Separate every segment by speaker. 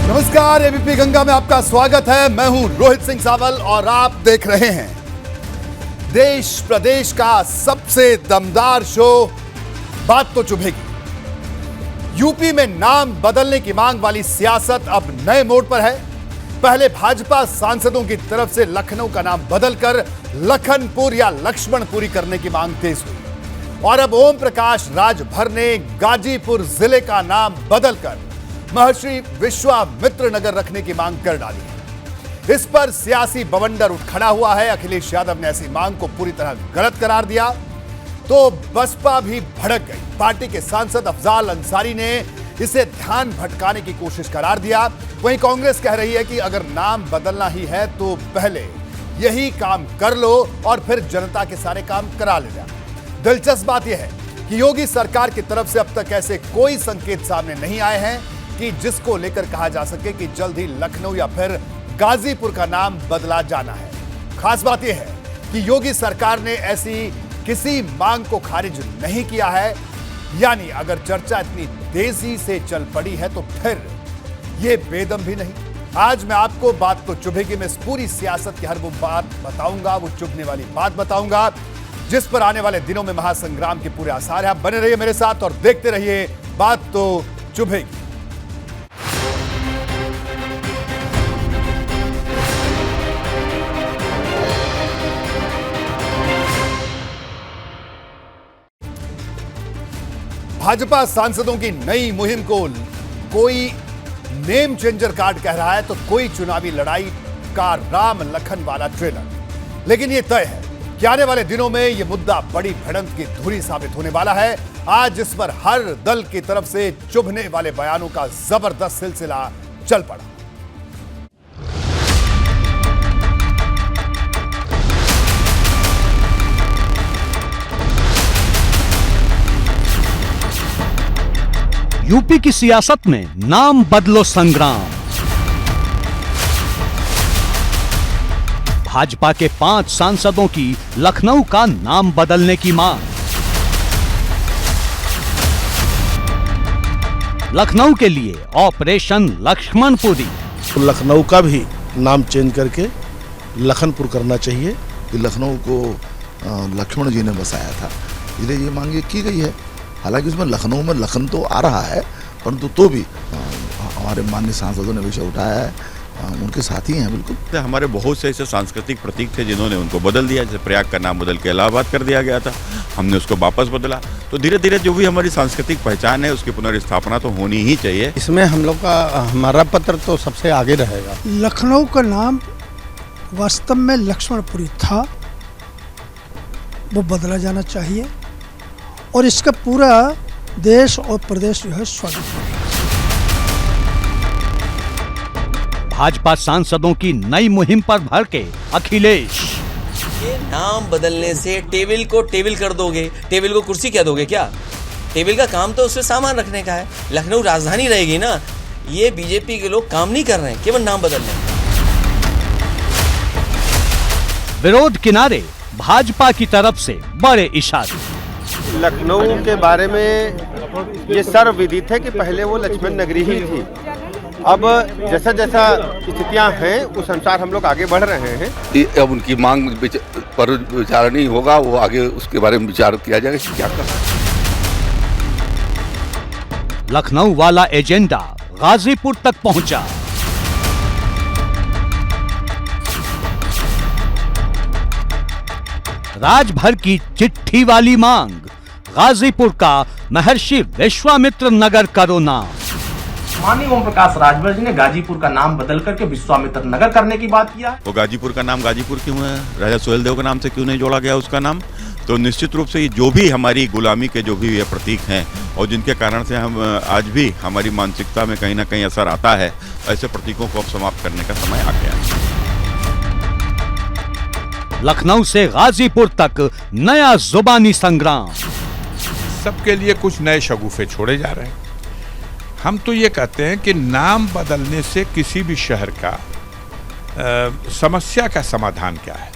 Speaker 1: नमस्कार, एबीपी गंगा में आपका स्वागत है। मैं हूं रोहित सिंह सावल और आप देख रहे हैं देश प्रदेश का सबसे दमदार शो बात तो चुभेगी। यूपी में नाम बदलने की मांग वाली सियासत अब नए मोड़ पर है। पहले भाजपा सांसदों की तरफ से लखनऊ का नाम बदलकर लखनपुर या लक्ष्मणपुरी करने की मांग तेज हुई और अब ओम प्रकाश राजभर ने गाजीपुर जिले का नाम बदलकर महर्षि विश्वामित्र नगर रखने की मांग कर डाली है। इस पर सियासी बवंडर उठ खड़ा हुआ है। अखिलेश यादव ने ऐसी मांग को पूरी तरह गलत करार दिया तो बसपा भी भड़क गई। पार्टी के सांसद अफजाल अंसारी ने इसे ध्यान भटकाने की कोशिश करार दिया। वहीं कांग्रेस कह रही है कि अगर नाम बदलना ही है तो पहले यही काम कर लो और फिर जनता के सारे काम करा लेना। दिलचस्प बात यह है कि योगी सरकार की तरफ से अब तक ऐसे कोई संकेत सामने नहीं आए हैं कि जिसको लेकर कहा जा सके कि जल्द ही लखनऊ या फिर गाजीपुर का नाम बदला जाना है। खास बात यह है कि योगी सरकार ने ऐसी किसी मांग को खारिज नहीं किया है। यानी अगर चर्चा इतनी तेजी से चल पड़ी है तो फिर यह बेदम भी नहीं। आज मैं आपको बात तो चुभेगी में इस पूरी सियासत की हर वो बात बताऊंगा, वो चुभने वाली बात बताऊंगा जिस पर आने वाले दिनों में महासंग्राम के पूरे आसार हैं। आप बने रहिए मेरे साथ और देखते रहिए बात तो चुभेगी। भाजपा सांसदों की नई मुहिम को कोई नेम चेंजर कार्ड कह रहा है तो कोई चुनावी लड़ाई का राम लखन वाला ट्रेलर। लेकिन यह तय है कि आने वाले दिनों में यह मुद्दा बड़ी भिड़ंत की धुरी साबित होने वाला है। आज इस पर हर दल की तरफ से चुभने वाले बयानों का जबरदस्त सिलसिला चल पड़ा।
Speaker 2: यूपी की सियासत में नाम बदलो संग्राम। भाजपा के 5 सांसदों की लखनऊ का नाम बदलने की मांग। लखनऊ के लिए ऑपरेशन लक्ष्मणपुरी।
Speaker 3: लखनऊ का भी नाम चेंज करके लखनपुर करना चाहिए कि लखनऊ को लक्ष्मण जी ने बसाया था, इसलिए ये मांग की गई है। हालांकि इसमें लखनऊ में लखन तो आ रहा है परंतु तो भी हमारे माननीय सांसदों ने विषय उठाया है, उनके साथी हैं। बिल्कुल
Speaker 4: हमारे बहुत से ऐसे सांस्कृतिक प्रतीक थे जिन्होंने उनको बदल दिया। जैसे प्रयाग का नाम बदल के इलाहाबाद कर दिया गया था, हमने उसको वापस बदला। तो धीरे धीरे जो भी हमारी सांस्कृतिक पहचान है उसकी पुनर्स्थापना तो होनी ही चाहिए।
Speaker 5: इसमें हम लोग का हमारा पत्र तो सबसे आगे रहेगा।
Speaker 6: लखनऊ का नाम वास्तव में लक्ष्मणपुरी था, वो बदला जाना चाहिए और इसका पूरा देश और प्रदेश जो है स्वागत करेगा।
Speaker 2: भाजपा सांसदों की नई मुहिम पर भड़के अखिलेश।
Speaker 7: ये नाम बदलने से टेबल को टेबल कर दोगे, टेबल को कुर्सी क्या दोगे क्या? टेबल का काम तो उससे सामान रखने का है। लखनऊ राजधानी रहेगी ना। ये बीजेपी के लोग काम नहीं कर रहे हैं, केवल नाम बदल रहे हैं।
Speaker 2: विरोध किनारे भाजपा की तरफ से बड़े इशारे।
Speaker 5: लखनऊ के बारे में ये सर्वविदित है कि पहले वो लक्ष्मण नगरी ही थी। अब जैसा जैसा स्थितियां हैं उस अनुसार हम लोग आगे बढ़ रहे हैं।
Speaker 8: अब उनकी मांग पर विचार नहीं होगा, वो आगे उसके बारे में विचार किया जाएगा कि क्या करना।
Speaker 2: लखनऊ वाला एजेंडा गाजीपुर तक पहुंचा। राजभर की चिट्ठी वाली मांग। गाजीपुर का महर्षि विश्वामित्र नगर करो नाम।
Speaker 9: माननीय ओम प्रकाश राजभर जी ने गाजीपुर का नाम बदल करके विश्वामित्र नगर करने की बात किया।
Speaker 4: वो गाजीपुर का नाम गाजीपुर क्यों है? राजा सोहेल देव के नाम से क्यों नहीं जोड़ा गया उसका नाम? तो निश्चित रूप से ये जो भी हमारी गुलामी के जो भी ये प्रतीक हैं और जिनके कारण से हम आज भी हमारी मानसिकता में कहीं ना कहीं असर आता है, ऐसे प्रतीकों को अब समाप्त करने का समय आ गया है।
Speaker 2: लखनऊ से गाजीपुर तक नया जुबानी संग्राम।
Speaker 10: सबके लिए कुछ नए शगुफे छोड़े जा रहे हैं। हम तो ये कहते हैं कि नाम बदलने से किसी भी शहर का समस्या का समाधान क्या है।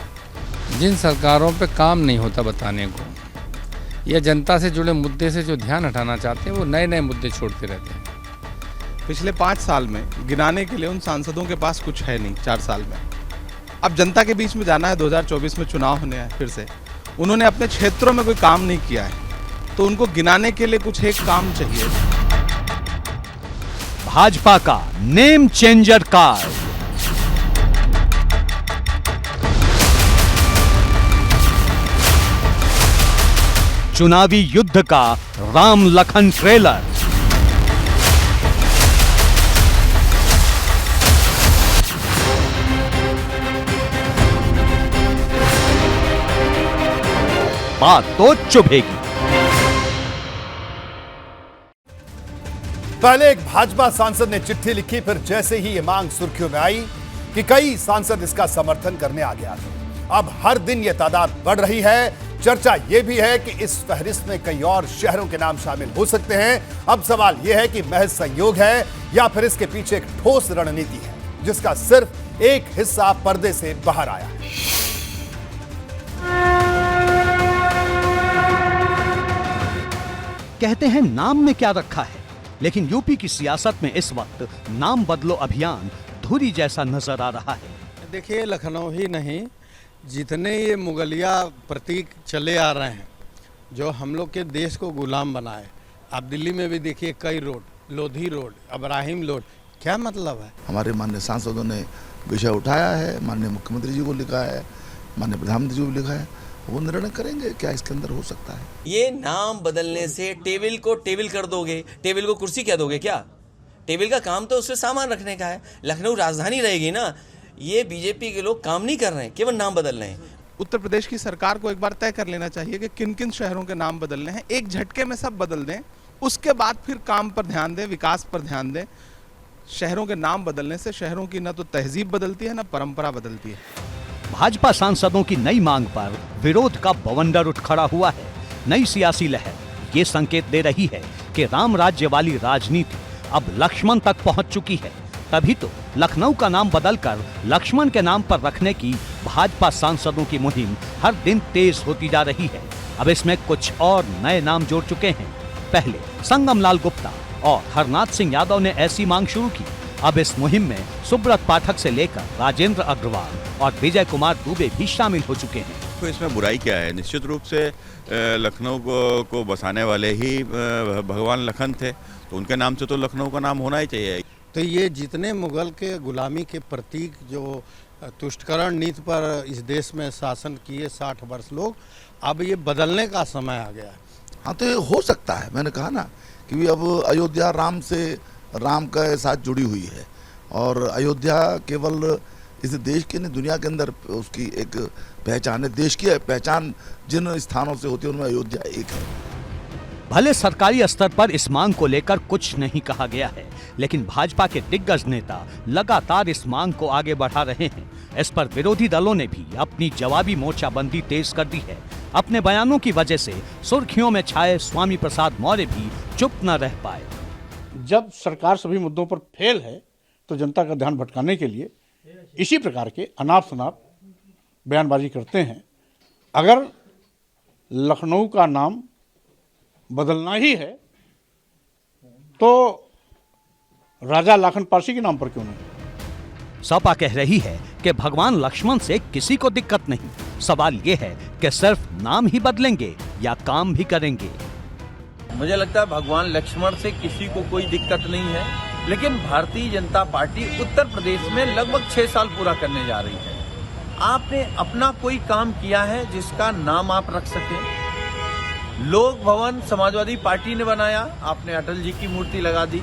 Speaker 11: जिन सरकारों पे काम नहीं होता बताने को या जनता से जुड़े मुद्दे से जो ध्यान हटाना चाहते हैं वो नए नए मुद्दे छोड़ते रहते हैं।
Speaker 12: पिछले 5 साल में गिनाने के लिए उन सांसदों के पास कुछ है नहीं 4 साल में। अब जनता के बीच में जाना है, 2024 में चुनाव होने हैं फिर से। उन्होंने अपने क्षेत्रों में कोई काम नहीं किया है, तो उनको गिनाने के लिए कुछ एक काम चाहिए।
Speaker 2: भाजपा का नेम चेंजर कार्ड। चुनावी युद्ध का राम लखन ट्रेलर। बात तो चुभेगी।
Speaker 1: पहले एक भाजपा सांसद ने चिट्ठी लिखी, फिर जैसे ही ये मांग सुर्खियों में आई कि कई सांसद इसका समर्थन करने आ गया थे। अब हर दिन ये तादाद बढ़ रही है। चर्चा यह भी है कि इस फहरिस्त में कई और शहरों के नाम शामिल हो सकते हैं। अब सवाल यह है कि महज संयोग है या फिर इसके पीछे एक ठोस रणनीति है, जिसका सिर्फ एक हिस्सा पर्दे से बाहर आया है।
Speaker 2: कहते हैं नाम में क्या रखा है, लेकिन यूपी की सियासत में इस वक्त नाम बदलो अभियान धुरी जैसा नजर आ रहा है।
Speaker 12: देखिए, लखनऊ ही नहीं, जितने ये मुगलिया प्रतीक चले आ रहे हैं जो हम लोग के देश को गुलाम बनाए। आप दिल्ली में भी देखिए, कई road, Lodhi road, Ibrahim road, क्या मतलब है?
Speaker 3: हमारे माननीय सांसदों ने विषय उठाया है, माननीय मुख्यमंत्री जी को लिखा है, माननीय प्रधानमंत्री जी को लिखा है, वो निर्णय करेंगे क्या इसके अंदर हो सकता है।
Speaker 7: ये नाम बदलने से टेबल को टेबल कर दोगे, टेबल को कुर्सी क्या दोगे क्या? टेबल का काम तो उससे सामान रखने का है। लखनऊ राजधानी रहेगी ना। ये बीजेपी के लोग काम नहीं कर रहे हैं, केवल नाम बदल रहे हैं।
Speaker 12: उत्तर प्रदेश की सरकार को एक बार तय कर लेना चाहिए कि किन किन शहरों के नाम बदलने हैं। एक झटके में सब बदल दें, उसके बाद फिर काम पर ध्यान दें, विकास पर ध्यान दें। शहरों के नाम बदलने से शहरों की न तो तहजीब बदलती है, न परंपरा बदलती है।
Speaker 2: भाजपा सांसदों की नई मांग पर विरोध का बवंडर उठ खड़ा हुआ है। नई सियासी लहर ये संकेत दे रही है कि राम राज्य वाली राजनीति अब लक्ष्मण तक पहुंच चुकी है। तभी तो लखनऊ का नाम बदलकर लक्ष्मण के नाम पर रखने की भाजपा सांसदों की मुहिम हर दिन तेज होती जा रही है। अब इसमें कुछ और नए नाम जोड़ चुके हैं। पहले संगम लाल गुप्ता और हरनाथ सिंह यादव ने ऐसी मांग शुरू की। अब इस मुहिम में सुब्रत पाठक से लेकर राजेंद्र अग्रवाल और विजय कुमार दुबे भी शामिल हो चुके हैं।
Speaker 4: तो इसमें बुराई क्या है? निश्चित रूप से लखनऊ को बसाने वाले ही भगवान लखन थे, तो उनके नाम से तो लखनऊ का नाम होना ही चाहिए।
Speaker 12: तो ये जितने मुगल के गुलामी के प्रतीक जो तुष्टकरण नीति पर इस देश में शासन किए 60 वर्ष लोग, अब ये बदलने का समय आ गया है।
Speaker 3: हाँ, तो ये हो सकता है। मैंने कहा ना कि अब अयोध्या राम के साथ जुड़ी हुई है, और अयोध्या केवल इस देश की नहीं, दुनिया के अंदर उसकी एक पहचान है। देश की पहचान जिन स्थानों से होती है उनमें अयोध्या एक है।
Speaker 2: भले सरकारी स्तर पर इस मांग को लेकर कुछ नहीं कहा गया है, लेकिन भाजपा के दिग्गज नेता लगातार इस मांग को आगे बढ़ा रहे हैं। इस पर विरोधी दलों ने भी अपनी जवाबी मोर्चाबंदी तेज कर दी है। अपने बयानों की वजह से सुर्खियों में छाए स्वामी प्रसाद मौर्य भी चुप न रह पाए।
Speaker 13: जब सरकार सभी मुद्दों पर फेल है, तो जनता का ध्यान भटकाने के लिए इसी प्रकार के अनाप शनाप बयानबाजी करते हैं। अगर लखनऊ का नाम बदलना ही है तो राजा लाखन पारसी के नाम पर क्यों नहीं?
Speaker 2: सपा कह रही है कि भगवान लक्ष्मण से किसी को दिक्कत नहीं। सवाल ये है कि सिर्फ नाम ही बदलेंगे या काम भी करेंगे।
Speaker 14: मुझे लगता है भगवान लक्ष्मण से किसी को कोई दिक्कत नहीं है, लेकिन भारतीय जनता पार्टी उत्तर प्रदेश में लगभग 6 साल पूरा करने जा रही है। आपने अपना कोई काम किया है जिसका नाम आप रख सकें? लोक भवन समाजवादी पार्टी ने बनाया, आपने अटल जी की मूर्ति लगा दी।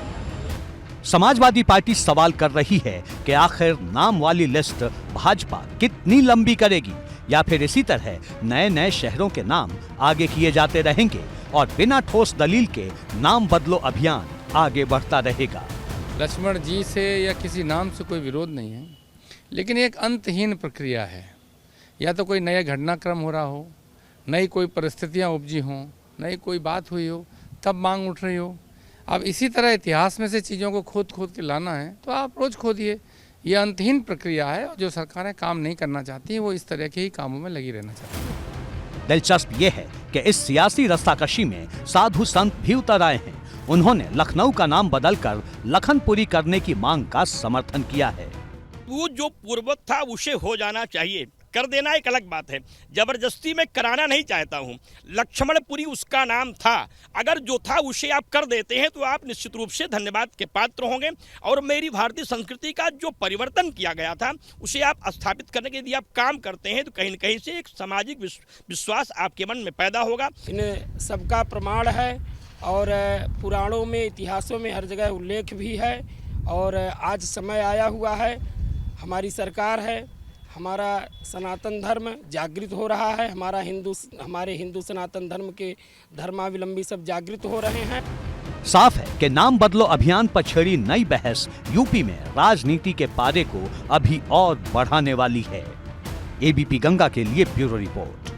Speaker 2: समाजवादी पार्टी सवाल कर रही है कि आखिर नाम वाली लिस्ट भाजपा कितनी लंबी करेगी, या फिर इसी तरह नए नए शहरों के नाम आगे किए जाते रहेंगे और बिना ठोस दलील के नाम बदलो अभियान आगे बढ़ता रहेगा।
Speaker 11: लक्ष्मण जी से या किसी नाम से कोई विरोध नहीं है, लेकिन एक अंतहीन प्रक्रिया है। या तो कोई नया घटनाक्रम हो रहा हो, नई कोई परिस्थितियाँ उपजी हों, नई कोई बात हुई हो, तब मांग उठ रही हो। अब इसी तरह इतिहास में से चीज़ों को खोद खोद के लाना है तो आप रोज़ खोदिए। ये अंतहीन प्रक्रिया है और जो सरकारें काम नहीं करना चाहती हैं वो इस तरह के ही कामों में लगी रहना चाहती हैं।
Speaker 2: दिलचस्प ये है कि इस सियासी रस्साकशी में साधु संत भी उतर आए हैं। उन्होंने लखनऊ का नाम बदलकर लखनपुरी करने की मांग का समर्थन किया है।
Speaker 15: वो जो पूर्ववत था उसे हो जाना चाहिए, कर देना एक अलग बात है, जबरदस्ती में कराना नहीं चाहता हूँ। लक्ष्मणपुरी उसका नाम था, अगर जो था उसे आप कर देते हैं तो आप निश्चित रूप से धन्यवाद के पात्र होंगे। और मेरी भारतीय संस्कृति का जो परिवर्तन किया गया था उसे आप स्थापित करने के यदि आप काम करते हैं तो कहीं न कहीं से एक सामाजिक विश्वास आपके मन में पैदा होगा।
Speaker 16: इन सबका प्रमाण है और पुराणों में, इतिहासों में हर जगह उल्लेख भी है। और आज समय आया हुआ है, हमारी सरकार है, हमारा सनातन धर्म जागृत हो रहा है, हमारे हिंदू सनातन धर्म के धर्मावलंबी सब जागृत हो रहे हैं।
Speaker 2: साफ है कि नाम बदलो अभियान पर छिड़ी नई बहस यूपी में राजनीति के पारे को अभी और बढ़ाने वाली है। एबीपी गंगा के लिए ब्यूरो रिपोर्ट।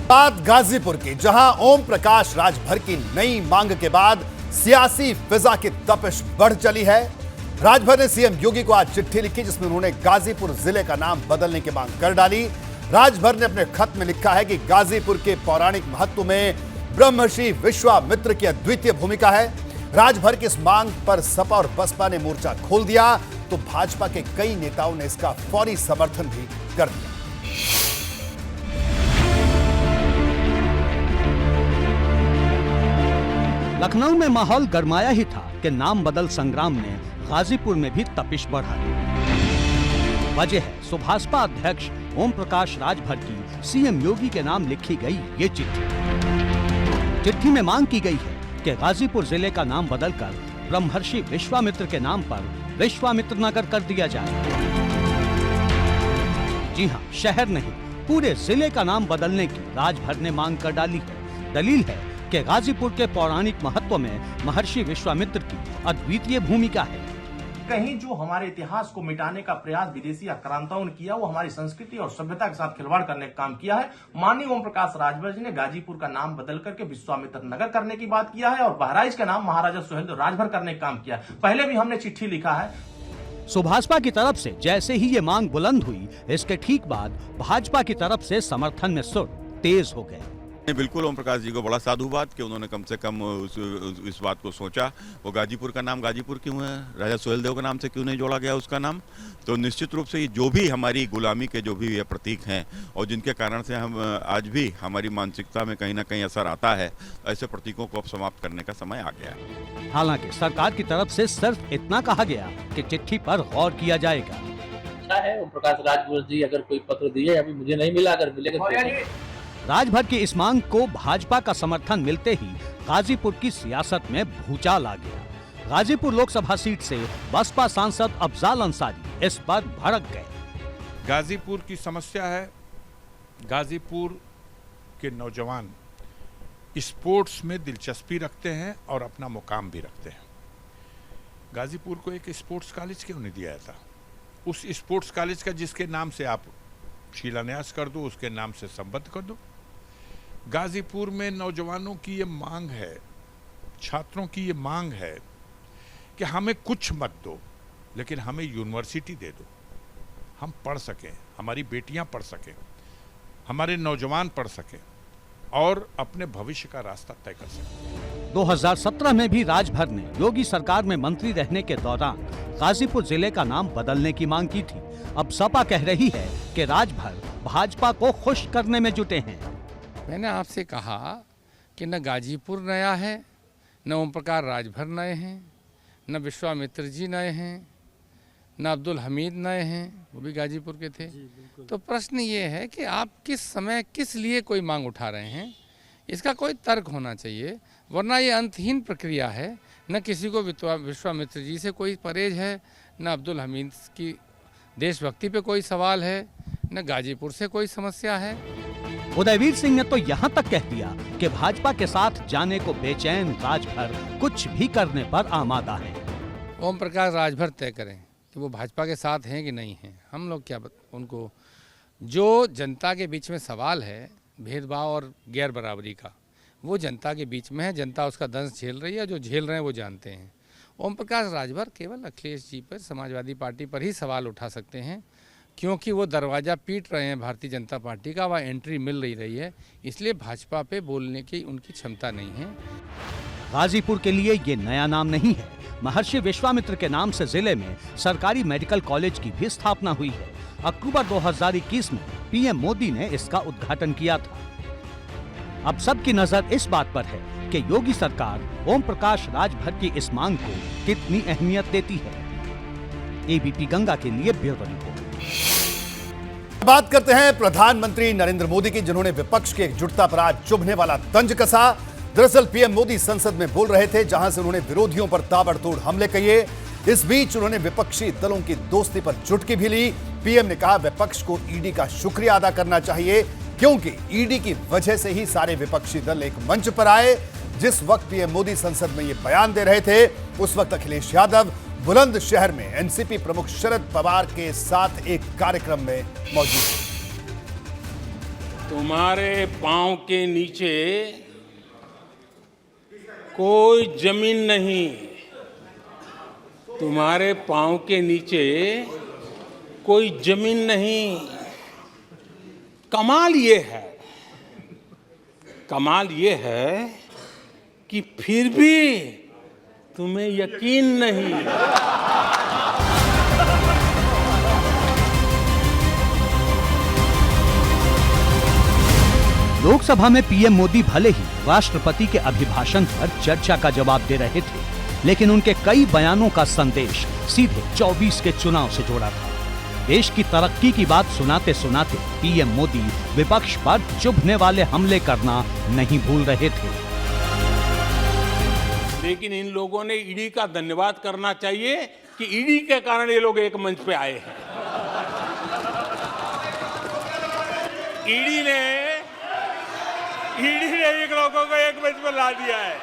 Speaker 1: बात गाजीपुर की, जहां ओम प्रकाश राजभर की नई मांग के बाद सियासी फिजा की तपिश बढ़ चली है। राजभर ने सीएम योगी को आज चिट्ठी लिखी जिसमें उन्होंने गाजीपुर जिले का नाम बदलने की मांग कर डाली। राजभर ने अपने खत में लिखा है कि गाजीपुर के पौराणिक महत्व में ब्रह्मर्षि विश्वामित्र की अद्वितीय भूमिका है। राजभर की इस मांग पर सपा और बसपा ने मोर्चा खोल दिया तो भाजपा के कई नेताओं ने इसका फौरी समर्थन भी कर दिया।
Speaker 2: लखनऊ में माहौल गरमाया ही था कि नाम बदल संग्राम ने गाजीपुर में भी तपिश बढ़ा दी। वजह है सुभाषपा अध्यक्ष ओम प्रकाश राजभर की सीएम योगी के नाम लिखी गई ये चिट्ठी। चिट्ठी में मांग की गई है कि गाजीपुर जिले का नाम बदलकर ब्रह्मर्षि विश्वामित्र के नाम पर विश्वामित्र नगर कर दिया जाए। जी हां, शहर नहीं पूरे जिले का नाम बदलने की राजभर ने मांग कर डाली है। दलील है कि गाजीपुर के पौराणिक महत्व में महर्षि विश्वामित्र की अद्वितीय भूमिका है।
Speaker 9: कहीं जो हमारे इतिहास को मिटाने का प्रयास विदेशी आक्रांताओं ने किया, वो हमारी संस्कृति और सभ्यता के साथ खिलवाड़ करने का काम किया है। माननीय ओम प्रकाश राजभर जी ने गाजीपुर का नाम बदल करके विश्वामित्र नगर करने की बात किया है और बहराइच का नाम महाराजा सुहेलदेव राजभर करने का काम किया है। पहले भी हमने चिट्ठी लिखा है।
Speaker 2: सुभाषपा की तरफ से जैसे ही ये मांग बुलंद हुई, इसके ठीक बाद भाजपा की तरफ से समर्थन में सुर तेज हो गए।
Speaker 4: बिल्कुल ओम प्रकाश जी को बड़ा साधुवाद कि उन्होंने कम से कम इस बात को सोचा। वो गाजीपुर का नाम गाजीपुर क्यों है, राजा सुहेलदेव के नाम से क्यों नहीं जोड़ा गया उसका नाम। तो निश्चित रूप से ये जो भी हमारी गुलामी के जो भी ये प्रतीक हैं और जिनके कारण से हम आज भी हमारी मानसिकता में कहीं ना कहीं असर आता है, ऐसे प्रतीकों को अब समाप्त करने का समय आ गया है।
Speaker 2: हालांकि सरकार की तरफ से सिर्फ इतना कहा गया कि चिट्ठी पर गौर किया जाएगा।
Speaker 17: अच्छा है ओम प्रकाश राजभर जी अगर कोई पत्र दिए, अभी मुझे नहीं मिला, अगर मिलेगा।
Speaker 2: राजभर की इस मांग को भाजपा का समर्थन मिलते ही गाजीपुर की सियासत में भूचाल आ गया। गाजीपुर लोकसभा सीट से बसपा सांसद अफजाल अंसारी इस पर भड़क गए।
Speaker 10: गाजीपुर की समस्या है, गाजीपुर के नौजवान स्पोर्ट्स में दिलचस्पी रखते हैं और अपना मुकाम भी रखते हैं। गाजीपुर को एक स्पोर्ट्स कॉलेज क्यों नहीं दिया था? उस स्पोर्ट्स कॉलेज का जिसके नाम से आप शिलान्यास कर दो, उसके नाम से संबद्ध कर दो। गाजीपुर में नौजवानों की ये मांग है, छात्रों की ये मांग है कि हमें कुछ मत दो लेकिन हमें यूनिवर्सिटी दे दो, हम पढ़ सकें, हमारी बेटियां पढ़ सकें, हमारे नौजवान पढ़ सकें और अपने भविष्य का रास्ता तय कर सकें।
Speaker 2: 2017 में भी राजभर ने योगी सरकार में मंत्री रहने के दौरान गाजीपुर जिले का नाम बदलने की मांग की थी। अब सपा कह रही है कि राजभर भाजपा को खुश करने में जुटे हैं।
Speaker 11: मैंने आपसे कहा कि न गाजीपुर नया है, न ओम प्रकाश राजभर नए हैं, न विश्वामित्र जी नए हैं, न अब्दुल हमीद नए हैं, वो भी गाजीपुर के थे। तो प्रश्न ये है कि आप किस समय किस लिए कोई मांग उठा रहे हैं, इसका कोई तर्क होना चाहिए, वरना ये अंतहीन प्रक्रिया है। न किसी को विश्वामित्र जी से कोई परहेज है, न अब्दुल हमीद की देशभक्ति पे कोई सवाल है, न गाजीपुर से कोई समस्या है।
Speaker 2: उदयवीर सिंह ने तो यहाँ तक कह दिया कि भाजपा के साथ जाने को बेचैन राजभर कुछ भी करने पर आमादा है।
Speaker 11: ओम प्रकाश राजभर तय करें कि वो भाजपा के साथ हैं कि नहीं हैं, हम लोग क्या उनको। जो जनता के बीच में सवाल है भेदभाव और गैर बराबरी का, वो जनता के बीच में है, जनता उसका दंश झेल रही है, जो झेल रहे हैं वो जानते हैं। ओम प्रकाश राजभर केवल अखिलेश जी पर, समाजवादी पार्टी पर ही सवाल उठा सकते हैं, क्योंकि वो दरवाज़ा पीट रहे हैं भारतीय जनता पार्टी का, वह एंट्री मिल रही है, इसलिए भाजपा पे बोलने की उनकी क्षमता नहीं है।
Speaker 2: गाजीपुर के लिए ये नया नाम नहीं है। महर्षि विश्वामित्र के नाम से जिले में सरकारी मेडिकल कॉलेज की भी स्थापना हुई है। अक्टूबर 2021 में पीएम मोदी ने इसका उद्घाटन किया था। अब सबकी नजर इस बात पर है कि योगी सरकार ओम प्रकाश राजभर की इस मांग को कितनी अहमियत देती है। एबीपी गंगा के लिए ब्यूरो रिपोर्ट।
Speaker 1: बात करते हैं प्रधानमंत्री नरेंद्र मोदी की, जिन्होंने विपक्ष की एकजुटता पर आज चुभने वाला तंज कसा। दरअसल पीएम मोदी संसद में बोल रहे थे, जहां से उन्होंने विरोधियों पर ताबड़तोड़ हमले किए। इस बीच उन्होंने विपक्षी दलों की दोस्ती पर चुटकी भी ली। पीएम ने कहा विपक्ष को ईडी का शुक्रिया अदा करना चाहिए, क्योंकि ईडी की वजह से ही सारे विपक्षी दल एक मंच पर आए। जिस वक्त पीएम मोदी संसद में ये बयान दे रहे थे, उस वक्त अखिलेश यादव बुलंदशहर में एनसीपी प्रमुख शरद पवार के साथ एक कार्यक्रम में मौजूद थे।
Speaker 18: तुम्हारे पांव के नीचे कोई जमीन नहीं, तुम्हारे पांव के नीचे कोई जमीन नहीं। कमाल ये है कि फिर भी तुम्हें यकीन नहीं।
Speaker 2: लोकसभा में पीएम मोदी भले ही राष्ट्रपति के अभिभाषण पर चर्चा का जवाब दे रहे थे, लेकिन उनके कई बयानों का संदेश सीधे 24 के चुनाव से जुड़ा था। देश की तरक्की की बात सुनाते सुनाते पीएम मोदी विपक्ष पर चुभने वाले हमले करना नहीं भूल रहे थे।
Speaker 18: लेकिन इन लोगों ने ईडी का धन्यवाद करना चाहिए कि ईडी के कारण ये लोग एक मंच पे आए हैं। ईडी ने एक लोगों को एक मंच पे ला दिया है।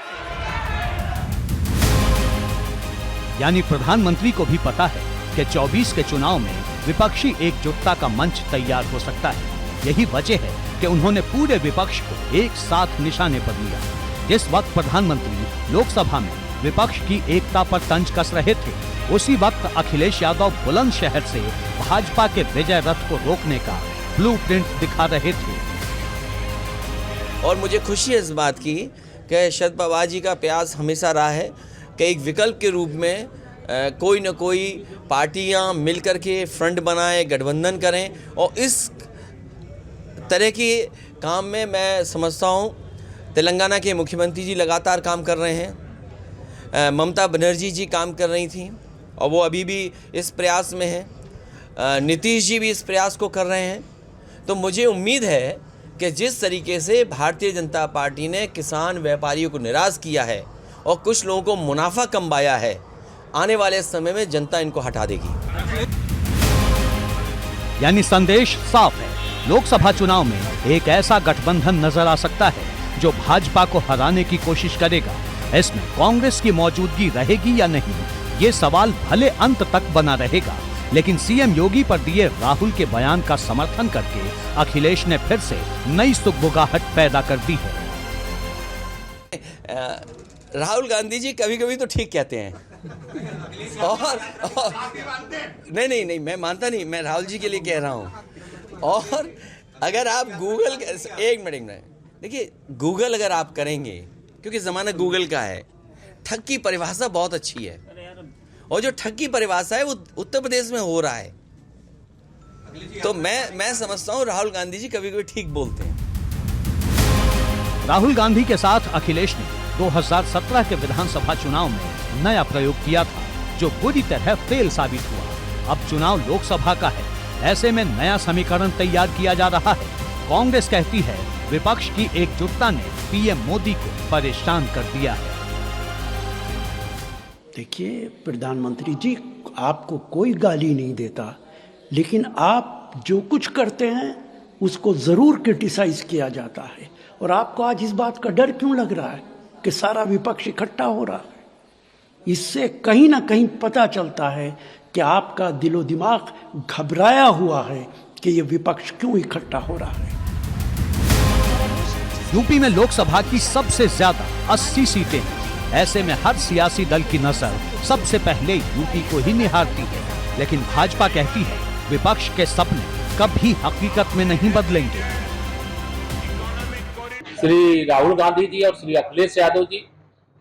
Speaker 2: यानी प्रधानमंत्री को भी पता है कि 24 के चुनाव में विपक्षी एकजुटता का मंच तैयार हो सकता है। यही वजह है कि उन्होंने पूरे विपक्ष को एक साथ निशाने पर लिया। जिस वक्त प्रधानमंत्री लोकसभा में विपक्ष की एकता पर तंज कस रहे थे, उसी वक्त अखिलेश यादव बुलंदशहर से भाजपा के विजय रथ को रोकने का ब्लूप्रिंट दिखा रहे थे।
Speaker 7: और मुझे खुशी है इस बात की कि शरद पवार जी का प्रयास हमेशा रहा है कि एक विकल्प के रूप में कोई न कोई पार्टियां मिलकर के फ्रंट बनाएं, गठबंधन करें। और इस तरह के काम में मैं समझता हूं तेलंगाना के मुख्यमंत्री जी लगातार काम कर रहे हैं, ममता बनर्जी जी काम कर रही थी और वो अभी भी इस प्रयास में है, नीतीश जी भी इस प्रयास को कर रहे हैं। तो मुझे उम्मीद है कि जिस तरीके से भारतीय जनता पार्टी ने किसान व्यापारियों को निराश किया है और कुछ लोगों को मुनाफा कमाया है, आने वाले समय में जनता इनको हटा देगी।
Speaker 2: यानी संदेश साफ है, लोकसभा चुनाव में एक ऐसा गठबंधन नजर आ सकता है जो भाजपा को हराने की कोशिश करेगा। इसमें कांग्रेस की मौजूदगी रहेगी या नहीं, ये सवाल भले अंत तक बना रहेगा। लेकिन सीएम योगी पर दिए राहुल के बयान का समर्थन करके अखिलेश ने फिर से नई सुगबुगाहट पैदा कर दी है।
Speaker 7: राहुल गांधी जी कभी कभी तो ठीक कहते हैं और नहीं मैं मानता नहीं, मैं राहुल जी के लिए कह रहा हूँ। और अगर आप गूगल, एक मिनट देखिए, गूगल अगर आप करेंगे, क्योंकि ज़माना गूगल का है, ठग की परिभाषा बहुत अच्छी है और जो ठग की परिभाषा है वो उत्तर प्रदेश में हो रहा है। तो मैं समझता हूँ राहुल गांधी जी कभी कभी ठीक बोलते हैं।
Speaker 2: राहुल गांधी के साथ अखिलेश ने 2017 के विधानसभा चुनाव में नया प्रयोग किया था, जो बुरी तरह फेल साबित हुआ। अब चुनाव लोकसभा का है, ऐसे में नया समीकरण तैयार किया जा रहा है। कांग्रेस कहती है विपक्ष की एकजुटता ने पीएम मोदी को परेशान कर दिया है।
Speaker 19: देखिए प्रधानमंत्री जी, आपको कोई गाली नहीं देता, लेकिन आप जो कुछ करते हैं उसको जरूर क्रिटिसाइज किया जाता है। और आपको आज इस बात का डर क्यों लग रहा है कि सारा विपक्ष इकट्ठा हो रहा है? इससे कहीं ना कहीं पता चलता है कि आपका दिलो दिमाग घबराया हुआ है कि ये विपक्ष क्यों इकट्ठा हो रहा है।
Speaker 2: यूपी में लोकसभा की सबसे ज्यादा 80 सीटें हैं। ऐसे में हर सियासी दल की नजर सबसे पहले यूपी को ही निहारती है। लेकिन भाजपा कहती है विपक्ष के सपने कभी हकीकत में नहीं बदलेंगे।
Speaker 17: श्री राहुल गांधी जी और श्री अखिलेश यादव जी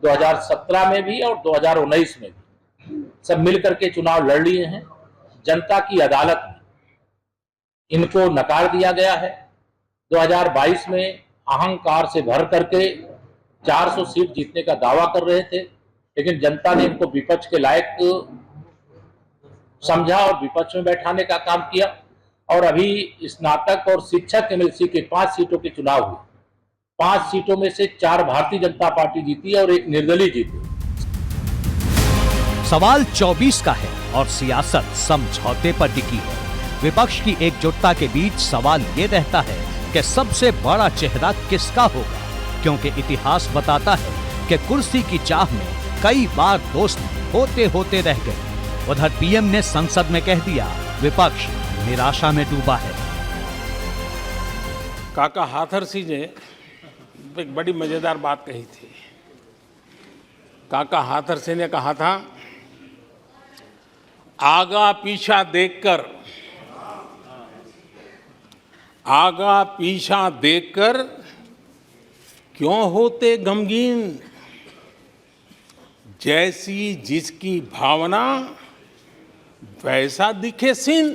Speaker 17: 2017 में भी और 2019 में भी सब मिलकर के चुनाव लड़ लिए हैं। जनता की अदालत में इनको नकार दिया गया है। 2022 में अहंकार से भर करके 400 सीट जीतने का दावा कर रहे थे, लेकिन जनता ने इनको विपक्ष के लायक समझा और विपक्ष में बैठाने का काम किया। और अभी स्नातक और शिक्षक एमएलसी के 5 सीटों के चुनाव हुए। 5 सीटों में से 4 भारतीय जनता पार्टी जीती और 1 निर्दलीय जीती।
Speaker 2: सवाल 24 का है और सियासत समझौते पर टिकी है। विपक्ष की एकजुटता के बीच सवाल ये रहता है कि सबसे बड़ा चेहरा किसका होगा, क्योंकि इतिहास बताता है कि कुर्सी की चाह में कई बार दोस्त होते होते रह गए। उधर पीएम ने संसद में कह दिया, विपक्ष निराशा में डूबा है।
Speaker 18: काका हाथरसी ने एक बड़ी मजेदार बात कही थी। काका हाथरसी ने कहा था, आगा पीछा देखकर क्यों होते गमगीन, जैसी जिसकी भावना वैसा दिखे सीन।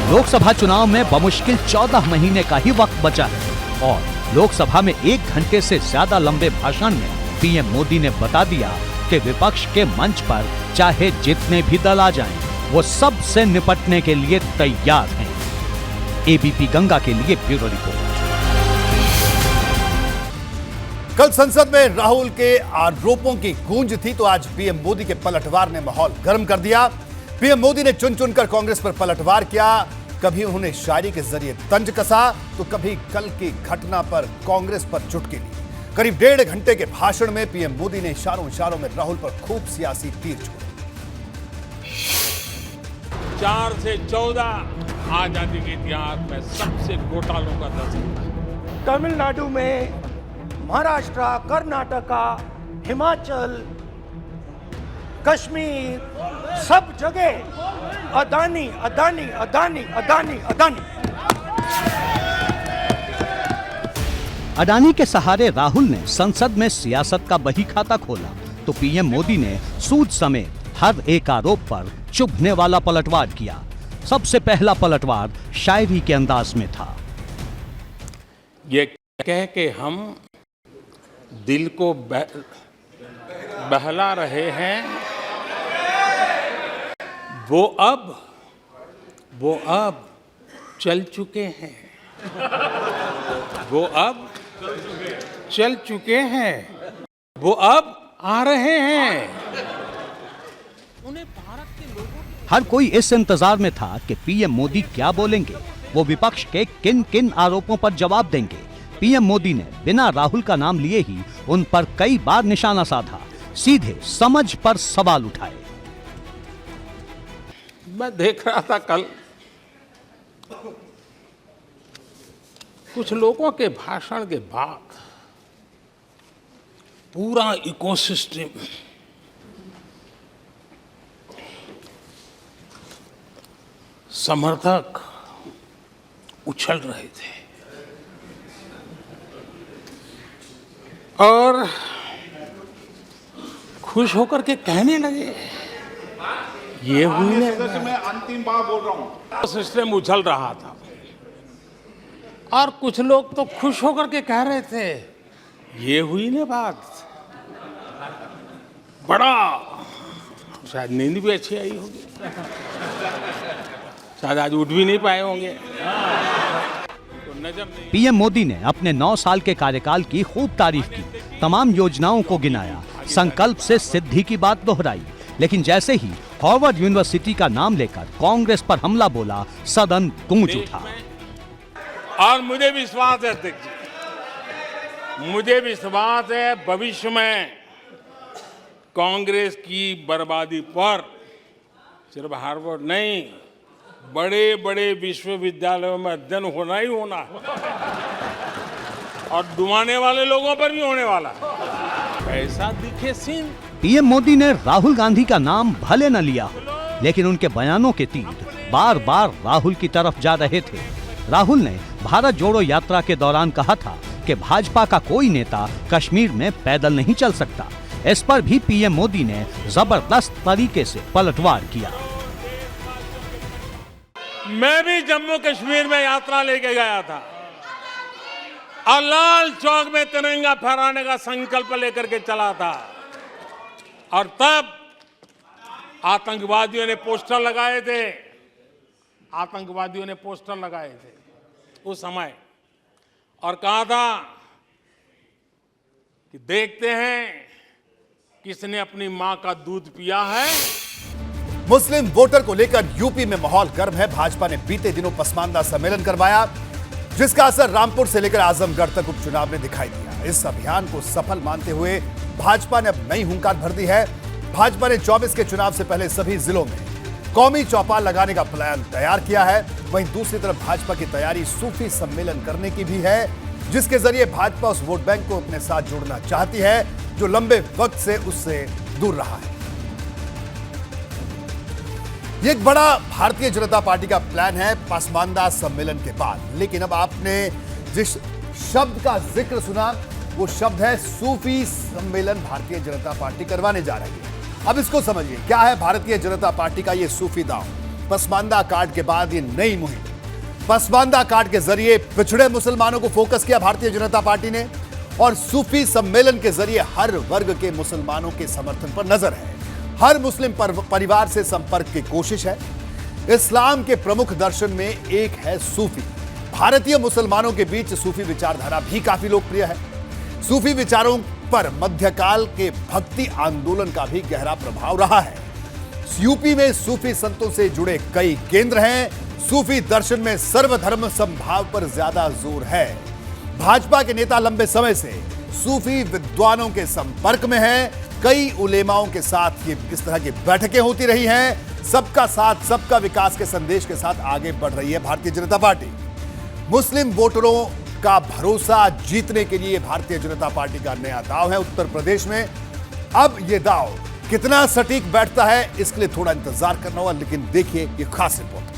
Speaker 2: लोकसभा चुनाव में बमुश्किल 14 महीने का ही वक्त बचा है और लोकसभा में 1 घंटे से ज्यादा लंबे भाषण में पीएम मोदी ने बता दिया कि विपक्ष के मंच पर चाहे जितने भी दल आ जाएं, वो सब से निपटने के लिए तैयार हैं। एबीपी गंगा के लिए ब्यूरो रिपोर्ट।
Speaker 1: कल संसद में राहुल के आरोपों की गूंज थी, तो आज पीएम मोदी के पलटवार ने माहौल गर्म कर दिया। पीएम मोदी ने चुन चुनकर कांग्रेस पर पलटवार किया। कभी उन्होंने शायरी के जरिए तंज कसा, तो कभी कल की घटना पर कांग्रेस पर चुटकी ली। करीब 1.5 घंटे के भाषण में पीएम मोदी ने इशारों इशारों में राहुल पर खूब सियासी तीर छोड़े।
Speaker 18: 4 से 14 आजादी के इतिहास में सबसे घोटालों का दशक।
Speaker 20: तमिलनाडु में, महाराष्ट्र, कर्नाटका, हिमाचल, कश्मीर, सब जगह अदानी अदानी अदानी अदानी अदानी।
Speaker 2: अडानी के सहारे राहुल ने संसद में सियासत का बही खाता खोला, तो पीएम मोदी ने सूद समेत हर एक आरोप पर चुभने वाला पलटवार किया। सबसे पहला पलटवार शायरी के अंदाज में था।
Speaker 18: ये कह के हम दिल को बहला रहे हैं, वो अब चल चुके हैं, वो अब चल चुके हैं, वो अब आ रहे हैं।
Speaker 2: हर कोई इस इंतजार में था कि पीएम मोदी क्या बोलेंगे, वो विपक्ष के किन किन आरोपों पर जवाब देंगे। पीएम मोदी ने बिना राहुल का नाम लिए ही उन पर कई बार निशाना साधा, सीधे समझ पर सवाल उठाए।
Speaker 18: मैं देख रहा था कल कुछ लोगों के भाषण के बाद पूरा इकोसिस्टम समर्थक उछल रहे थे और खुश होकर के कहने लगे, ये हुई है। मैं अंतिम बार बोल रहा हूं। सिस्टम उछल रहा था और कुछ लोग तो खुश होकर के कह रहे थे, ये हुई ना बात। बड़ा शायद नींद भी अच्छी आई होगी, शायद आज उठ भी नहीं पाए होंगे।
Speaker 2: पीएम मोदी ने अपने 9 साल के कार्यकाल की खूब तारीफ की, तमाम योजनाओं को गिनाया, संकल्प से सिद्धि की बात दोहराई। लेकिन जैसे ही हार्वर्ड यूनिवर्सिटी का नाम लेकर कांग्रेस पर हमला बोला, सदन गूंज उठा।
Speaker 18: और मुझे विश्वास है अध्यक्ष जी, मुझे विश्वास है भविष्य में कांग्रेस की बर्बादी पर सिर्फ हार्वर्ड नहीं, बड़े बड़े विश्वविद्यालयों में अध्ययन होना ही होना है और डुबाने वाले लोगों पर भी होने वाला है। ऐसा दिखे सीन।
Speaker 2: पीएम मोदी ने राहुल गांधी का नाम भले न लिया हो, लेकिन उनके बयानों के तीर बार बार राहुल की तरफ जा रहे थे। राहुल ने भारत जोड़ो यात्रा के दौरान कहा था कि भाजपा का कोई नेता कश्मीर में पैदल नहीं चल सकता। इस पर भी पीएम मोदी ने जबरदस्त तरीके से पलटवार किया।
Speaker 18: मैं भी जम्मू कश्मीर में यात्रा लेके गया था और लाल चौक में तिरंगा फहराने का संकल्प लेकर के चला था, और तब आतंकवादियों ने पोस्टर लगाए थे, उस समय, और कहा था कि देखते हैं किसने अपनी मां का दूध पिया है।
Speaker 1: मुस्लिम वोटर को लेकर यूपी में माहौल गर्म है। भाजपा ने बीते दिनों पसमानदा सम्मेलन करवाया, जिसका असर रामपुर से लेकर आजमगढ़ तक उपचुनाव में दिखाई दिया। इस अभियान को सफल मानते हुए भाजपा ने अब नई हुंकार भर दी है। भाजपा ने 24 के चुनाव से पहले सभी जिलों में कौमी चौपाल लगाने का प्लान तैयार किया है। वहीं दूसरी तरफ भाजपा की तैयारी सूफी सम्मेलन करने की भी है, जिसके जरिए भाजपा उस वोट बैंक को अपने साथ जोड़ना चाहती है जो लंबे वक्त से उससे दूर रहा है। ये एक बड़ा भारतीय जनता पार्टी का प्लान है पसमानदा सम्मेलन के बाद। लेकिन अब आपने जिस शब्द का जिक्र सुना, वो शब्द है सूफी सम्मेलन भारतीय जनता पार्टी करवाने जा रही है। अब इसको समझिए, क्या है भारतीय जनता पार्टी का ये सूफी दांव। पसमानदा कार्ड के बाद ये नई मुहिम, पसमानदा कार्ड के जरिए पिछड़े मुसलमानों को फोकस किया भारतीय जनता पार्टी ने, और सूफी सम्मेलन के जरिए हर वर्ग के मुसलमानों के समर्थन पर नजर है। हर मुस्लिम परिवार से संपर्क की कोशिश है। इस्लाम के प्रमुख दर्शन में एक है सूफी। भारतीय मुसलमानों के बीच सूफी विचारधारा भी काफी लोकप्रिय है। सूफी विचारों पर मध्यकाल के भक्ति आंदोलन का भी गहरा प्रभाव रहा है। यूपी में सूफी संतों से जुड़े कई केंद्र हैं। सूफी दर्शन में सर्वधर्म समभाव पर ज्यादा जोर है। भाजपा के नेता लंबे समय से सूफी विद्वानों के संपर्क में हैं। कई उलेमाओं के साथ ये इस तरह की बैठकें होती रही हैं। सबका साथ सबका विकास के संदेश के साथ आगे बढ़ रही है भारतीय जनता पार्टी। मुस्लिम वोटरों का भरोसा जीतने के लिए भारतीय जनता पार्टी का नया दांव है उत्तर प्रदेश में। अब ये दांव कितना सटीक बैठता है, इसके लिए थोड़ा इंतजार करना होगा। लेकिन देखिए ये खास रिपोर्ट।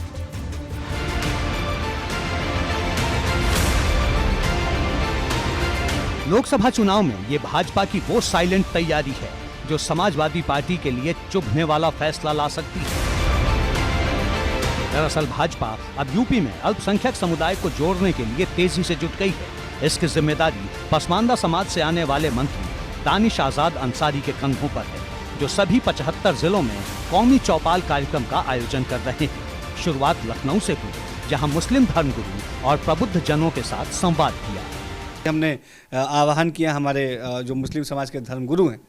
Speaker 2: लोकसभा चुनाव में ये भाजपा की वो साइलेंट तैयारी है जो समाजवादी पार्टी के लिए चुभने वाला फैसला ला सकती है। दरअसल भाजपा अब यूपी में अल्पसंख्यक समुदाय को जोड़ने के लिए तेजी से जुट गई है। इसकी जिम्मेदारी पसमानदा समाज से आने वाले मंत्री दानिश आजाद अंसारी के कंधों पर है, जो सभी 75 जिलों में कौमी चौपाल कार्यक्रम का आयोजन कर रहे हैं। शुरुआत लखनऊ से हुई, जहां मुस्लिम धर्मगुरु और प्रबुद्ध जनों के साथ संवाद किया।
Speaker 21: हमने आह्वान किया, हमारे जो मुस्लिम समाज के धर्मगुरु हैं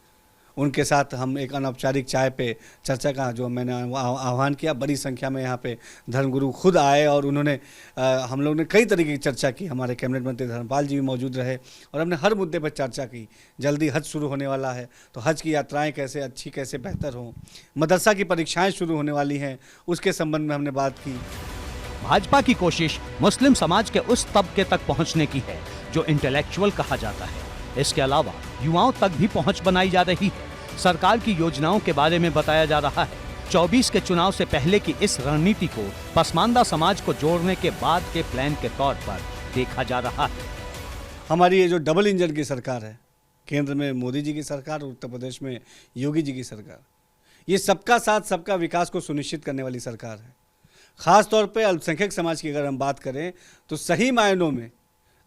Speaker 21: उनके साथ हम एक अनौपचारिक चाय पे चर्चा का जो मैंने आह्वान किया। बड़ी संख्या में यहाँ पे धर्मगुरु खुद आए और उन्होंने हम लोगों ने कई तरीके की चर्चा की। हमारे कैबिनेट मंत्री धर्मपाल जी भी मौजूद रहे और हमने हर मुद्दे पर चर्चा की। जल्दी हज शुरू होने वाला है, तो हज की यात्राएं कैसे अच्छी कैसे बेहतर हों। मदरसा की परीक्षाएँ शुरू होने वाली हैं, उसके संबंध में हमने बात की।
Speaker 2: भाजपा की कोशिश मुस्लिम समाज के उस तबके तक पहुंचने की है जो इंटेलेक्चुअल कहा जाता है। इसके अलावा युवाओं तक भी पहुंच बनाई जा रही है। सरकार की योजनाओं के बारे में बताया जा रहा है। 24 के चुनाव से पहले की इस रणनीति को पसमानदा समाज को जोड़ने के बाद के प्लान के तौर पर देखा जा रहा है।
Speaker 21: हमारी ये जो डबल इंजन की सरकार है, केंद्र में मोदी जी की सरकार और उत्तर प्रदेश में योगी जी की सरकार, ये सबका साथ सबका विकास को सुनिश्चित करने वाली सरकार है। खास तौर पे अल्पसंख्यक समाज की अगर हम बात करें तो सही मायनों में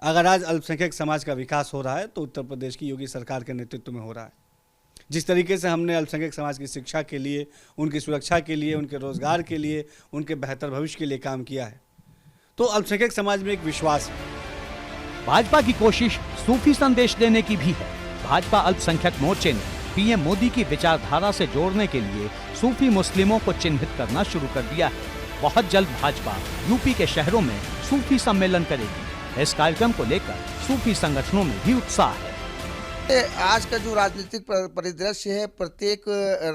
Speaker 21: अगर आज अल्पसंख्यक समाज का विकास हो रहा है तो उत्तर प्रदेश की योगी सरकार के नेतृत्व में हो रहा है। जिस तरीके से हमने अल्पसंख्यक समाज की शिक्षा के लिए, उनकी सुरक्षा के लिए, उनके रोजगार के लिए, उनके बेहतर भविष्य के लिए काम किया है, तो अल्पसंख्यक समाज में एक विश्वास है।
Speaker 2: भाजपा की कोशिश सूफी संदेश देने की भी है। भाजपा अल्पसंख्यक मोर्चे ने पीएम मोदी की विचारधारा से जोड़ने के लिए सूफी मुस्लिमों को चिन्हित करना शुरू कर दिया है। बहुत जल्द भाजपा यूपी के शहरों में सूफी सम्मेलन करेगी। इस कार्यक्रम को लेकर सूफी संगठनों में भी उत्साह है।
Speaker 6: आज का जो राजनीतिक परिदृश्य है, प्रत्येक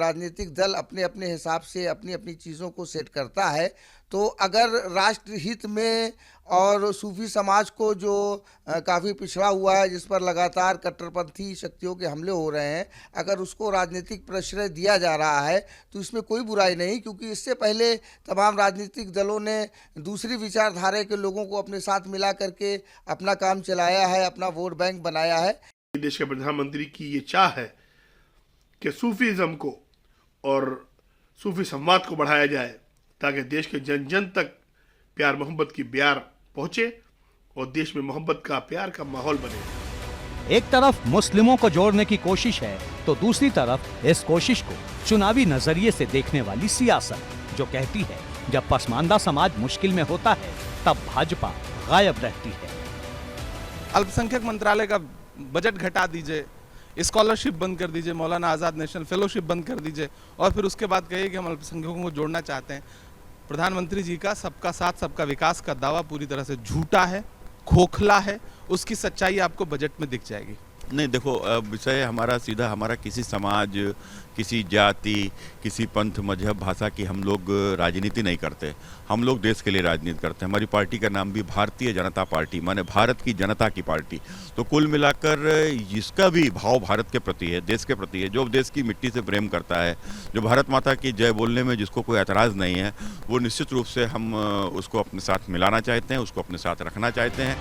Speaker 6: राजनीतिक दल अपने अपने हिसाब से अपनी अपनी चीज़ों को सेट करता है। तो अगर राष्ट्र हित में और सूफी समाज को जो काफ़ी पिछड़ा हुआ है, जिस पर लगातार कट्टरपंथी शक्तियों के हमले हो रहे हैं, अगर उसको राजनीतिक प्रश्रय दिया जा रहा है तो इसमें कोई बुराई नहीं, क्योंकि इससे पहले तमाम राजनीतिक दलों ने दूसरी विचारधारा के लोगों को अपने साथ मिला करके अपना काम चलाया है, अपना वोट बैंक बनाया है।
Speaker 22: देश के प्रधानमंत्री की ये चाह है कि सूफीज़म को और सूफी संवाद को बढ़ाया जाए, ताकि देश के जन जन तक प्यार मोहब्बत की ब्यार पहुंचे और देश में मोहब्बत का प्यार का माहौल बने।
Speaker 2: एक तरफ मुस्लिमों को जोड़ने की कोशिश है तो दूसरी तरफ इस कोशिश को चुनावी नजरिए से देखने वाली सियासत, जो कहती है जब पसमानदा समाज मुश्किल में होता है तब भाजपा गायब रहती है।
Speaker 12: अल्पसंख्यक मंत्रालय का बजट घटा दीजिए, स्कॉलरशिप बंद कर दीजिए, मौलाना आज़ाद नेशनल फेलोशिप बंद कर दीजिए और फिर उसके बाद कहिए कि हम अल्पसंख्यकों को जोड़ना चाहते हैं। प्रधानमंत्री जी का सबका साथ सबका विकास का दावा पूरी तरह से झूठा है, खोखला है। उसकी सच्चाई आपको बजट में दिख जाएगी।
Speaker 4: नहीं, देखो, विषय हमारा सीधा, हमारा किसी समाज, किसी जाति, किसी पंथ, मजहब, भाषा की हम लोग राजनीति नहीं करते। हम लोग देश के लिए राजनीति करते हैं। हमारी पार्टी का नाम भी भारतीय जनता पार्टी, माने भारत की जनता की पार्टी। तो कुल मिलाकर जिसका भी भाव भारत के प्रति है, देश के प्रति है, जो देश की मिट्टी से प्रेम करता है, जो भारत माता की जय बोलने में जिसको कोई एतराज़ नहीं है, वो निश्चित रूप से हम उसको अपने साथ मिलाना चाहते हैं, उसको अपने साथ रखना चाहते हैं।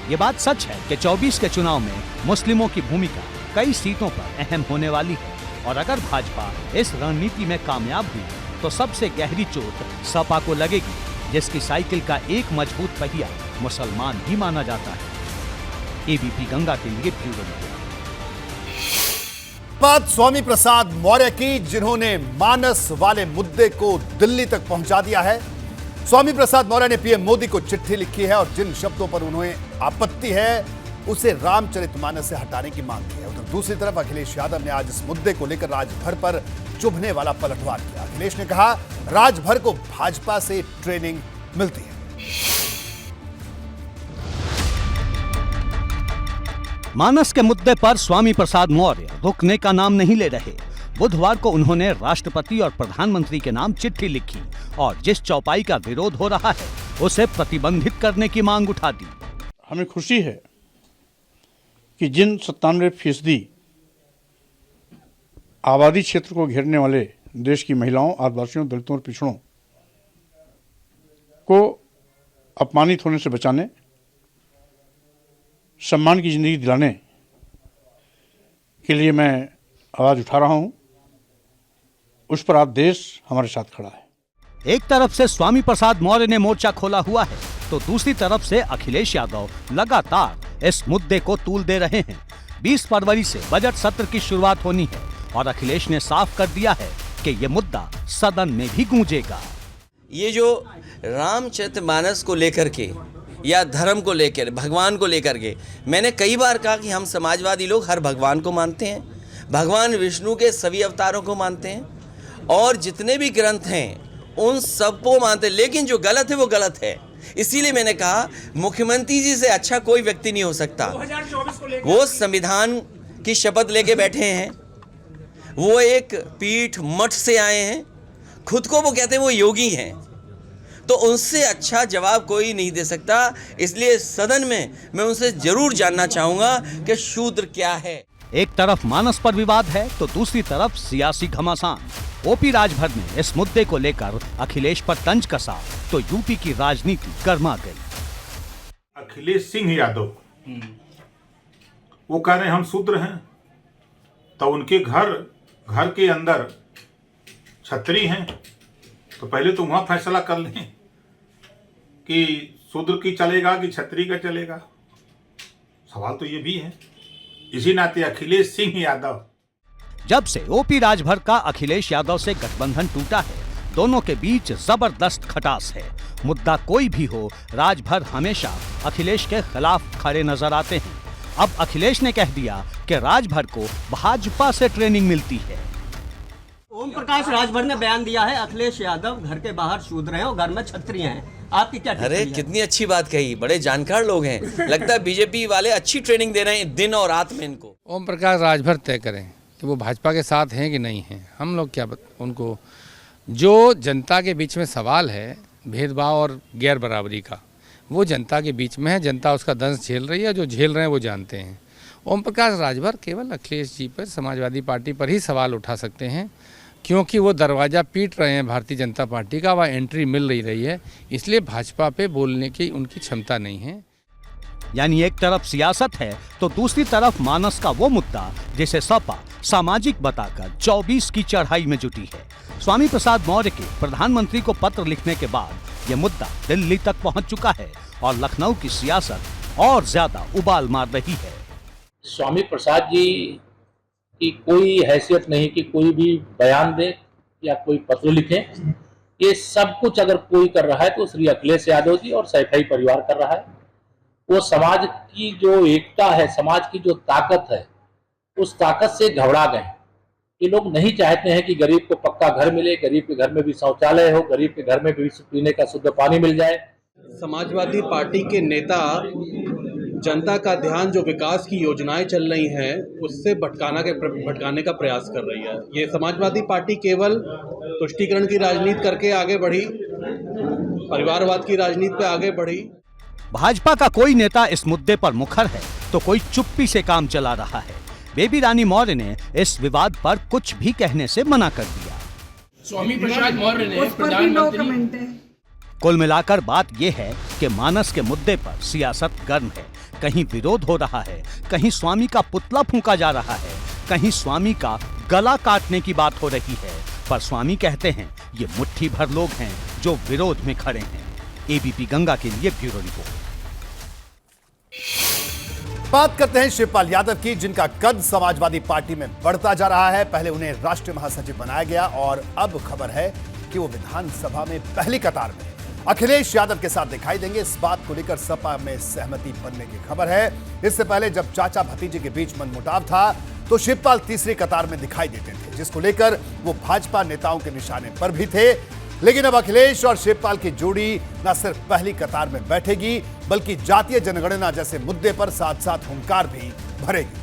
Speaker 2: ये बात सच है कि 24 के चुनाव में मुस्लिमों की भूमिका कई सीटों पर अहम होने वाली है और अगर भाजपा इस रणनीति में कामयाब हुई तो सबसे गहरी चोट सपा को लगेगी, जिसकी साइकिल का एक मजबूत पहिया मुसलमान ही माना जाता है। एबीपी गंगा के लिए ब्यूरो रिपोर्ट।
Speaker 1: बात स्वामी प्रसाद मौर्य की, जिन्होंने मानस वाले मुद्दे को दिल्ली तक पहुंचा दिया है। स्वामी प्रसाद मौर्य ने पीएम मोदी को चिट्ठी लिखी है और जिन शब्दों पर उन्हें आपत्ति है उसे रामचरितमानस से हटाने की मांग की है। उधर दूसरी तरफ अखिलेश यादव ने आज इस मुद्दे को लेकर राजभर पर चुभने वाला पलटवार किया। अखिलेश ने कहा, राजभर को भाजपा से ट्रेनिंग मिलती है।
Speaker 2: मानस के मुद्दे पर स्वामी प्रसाद मौर्य रुकने का नाम नहीं ले रहे। बुधवार को उन्होंने राष्ट्रपति और प्रधानमंत्री के नाम चिट्ठी लिखी और जिस चौपाई का विरोध हो रहा है उसे प्रतिबंधित करने की मांग उठा दी।
Speaker 13: हमें खुशी है कि जिन 97% आबादी क्षेत्र को घेरने वाले देश की महिलाओं, आदिवासियों, दलितों और पिछड़ों को अपमानित होने से बचाने, सम्मान की जिंदगी दिलाने के लिए मैं आवाज उठा रहा हूं। उस पर आप देश हमारे साथ खड़ा है।
Speaker 2: एक तरफ से स्वामी प्रसाद मौर्य ने मोर्चा खोला हुआ है तो दूसरी तरफ से अखिलेश यादव लगातार इस मुद्दे को तूल दे रहे हैं। 20 फरवरी से बजट सत्र की शुरुआत होनी है और अखिलेश ने साफ कर दिया है कि ये मुद्दा सदन में भी गूंजेगा।
Speaker 7: ये जो रामचरितमानस को लेकर के या धर्म को लेकर, भगवान को लेकर के, मैंने कई बार कहा कि हम समाजवादी लोग हर भगवान को मानते हैं, भगवान विष्णु के सभी अवतारों को मानते हैं और जितने भी ग्रंथ हैं उन सबको मानते हैं, लेकिन जो गलत है वो गलत है। इसीलिए मैंने कहा मुख्यमंत्री जी से अच्छा कोई व्यक्ति नहीं हो सकता। वो संविधान की शपथ लेके बैठे हैं, वो एक पीठ मठ से आए हैं, खुद को वो कहते हैं वो योगी हैं, तो उनसे अच्छा जवाब कोई नहीं दे सकता। इसलिए सदन में मैं उनसे जरूर जानना चाहूंगा कि शूद्र क्या है।
Speaker 2: एक तरफ मानस पर विवाद है तो दूसरी तरफ सियासी घमासान। ओपी राजभर ने इस मुद्दे को लेकर अखिलेश पर तंज कसा तो यूपी की राजनीति गर्मा गई।
Speaker 10: अखिलेश सिंह यादव वो कह रहे हैं हम शूद्र हैं, तो उनके घर के अंदर छतरी हैं, तो पहले तो वहां फैसला कर लें कि शूद्र की चलेगा कि छतरी का चलेगा। सवाल तो ये भी है। इसी नाते अखिलेश सिंह यादव,
Speaker 2: जब से ओपी राजभर का अखिलेश यादव से गठबंधन टूटा है, दोनों के बीच जबरदस्त खटास है। मुद्दा कोई भी हो, राजभर हमेशा अखिलेश के खिलाफ खड़े नजर आते हैं। अब अखिलेश ने कह दिया कि राजभर को भाजपा से ट्रेनिंग मिलती है।
Speaker 23: ओम प्रकाश राजभर ने बयान दिया है अखिलेश यादव घर के बाहर शूद्र हैं और घर में क्षत्रिय हैं,
Speaker 5: आपकी क्या
Speaker 7: अरे
Speaker 5: टिप्पणी है?
Speaker 7: कितनी अच्छी बात कही, बड़े जानकार लोग हैं। लगता है बीजेपी वाले अच्छी ट्रेनिंग दे रहे हैं दिन और रात में इनको।
Speaker 11: ओम प्रकाश राजभर तय करें कि वो भाजपा के साथ हैं कि नहीं हैं। हम लोग क्या उनको, जो जनता के बीच में सवाल है भेदभाव और गैर बराबरी का, वो जनता के बीच में है। जनता उसका दंश झेल रही है, जो झेल रहे हैं वो जानते हैं। ओम प्रकाश राजभर केवल अखिलेश जी पर, समाजवादी पार्टी पर ही सवाल उठा सकते हैं, क्योंकि वो दरवाज़ा पीट रहे हैं भारतीय जनता पार्टी का, वह एंट्री मिल रही है, इसलिए भाजपा पे बोलने की उनकी क्षमता नहीं है।
Speaker 2: यानी एक तरफ सियासत है तो दूसरी तरफ मानस का वो मुद्दा जिसे सपा सामाजिक बताकर 24 की चढ़ाई में जुटी है। स्वामी प्रसाद मौर्य के प्रधानमंत्री को पत्र लिखने के बाद ये मुद्दा दिल्ली तक पहुंच चुका है और लखनऊ की सियासत और ज्यादा उबाल मार रही है।
Speaker 17: स्वामी प्रसाद जी की कोई हैसियत नहीं कि कोई भी बयान दे या कोई पत्र लिखे। ये सब कुछ अगर कोई कर रहा है तो श्री अखिलेश यादव जी और सैफई परिवार कर रहा है। वो समाज की जो एकता है, समाज की जो ताकत है, उस ताकत से घबरा गए। ये लोग नहीं चाहते हैं कि गरीब को पक्का घर मिले, गरीब के घर में भी शौचालय हो, गरीब के घर में भी पीने का शुद्ध पानी मिल जाए।
Speaker 8: समाजवादी पार्टी के नेता जनता का ध्यान जो विकास की योजनाएं चल रही हैं उससे भटकाने का प्रयास कर रही है। ये समाजवादी पार्टी केवल तुष्टीकरण की राजनीति करके आगे बढ़ी, परिवारवाद की राजनीति पे आगे बढ़ी।
Speaker 2: भाजपा का कोई नेता इस मुद्दे पर मुखर है तो कोई चुप्पी से काम चला रहा है। बेबी रानी मौर्य ने इस विवाद पर कुछ भी कहने से मना कर दिया।
Speaker 16: स्वामी प्रसाद मौर्य ने प्रधानमंत्री,
Speaker 2: कुल मिलाकर बात यह है कि मानस के मुद्दे पर सियासत गर्म है। कहीं विरोध हो रहा है, कहीं स्वामी का पुतला फूंका जा रहा है, कहीं स्वामी का गला काटने की बात हो रही है। पर स्वामी कहते हैं ये मुट्ठी भर लोग हैं जो विरोध में खड़े हैं। एबीपी गंगा के लिए ब्यूरो रिपोर्ट।
Speaker 1: बात करते हैं शिवपाल यादव की, जिनका कद समाजवादी पार्टी में बढ़ता जा रहा है। पहले उन्हें राष्ट्रीय महासचिव बनाया गया और अब खबर है कि वो विधानसभा में पहली कतार में अखिलेश यादव के साथ दिखाई देंगे। इस बात को लेकर सपा में सहमति बनने की खबर है। इससे पहले जब चाचा भतीजे के बीच मनमुटाव था तो शिवपाल तीसरी कतार में दिखाई देते थे, जिसको लेकर वो भाजपा नेताओं के निशाने पर भी थे। लेकिन अब अखिलेश और शिवपाल की जोड़ी न सिर्फ पहली कतार में बैठेगी बल्कि जातीय जनगणना जैसे मुद्दे पर साथ साथ हुंकार भी भरेगी।